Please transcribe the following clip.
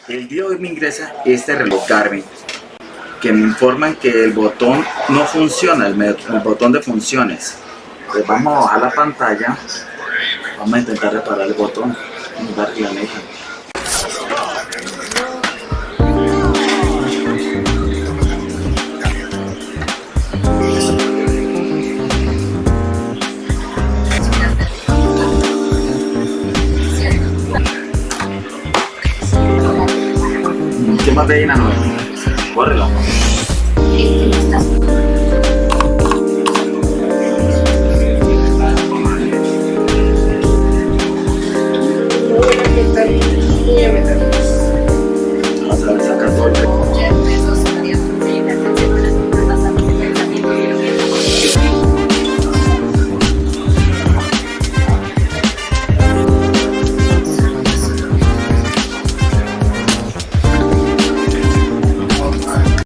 El día de hoy me ingresa este reloj Garmin que me informan que el botón no funciona, el botón de funciones. Pues vamos a bajar la pantalla, vamos a intentar reparar el botón. Vamos a darle la neta. ¿Qué más de ahí, Nano? Córrelo.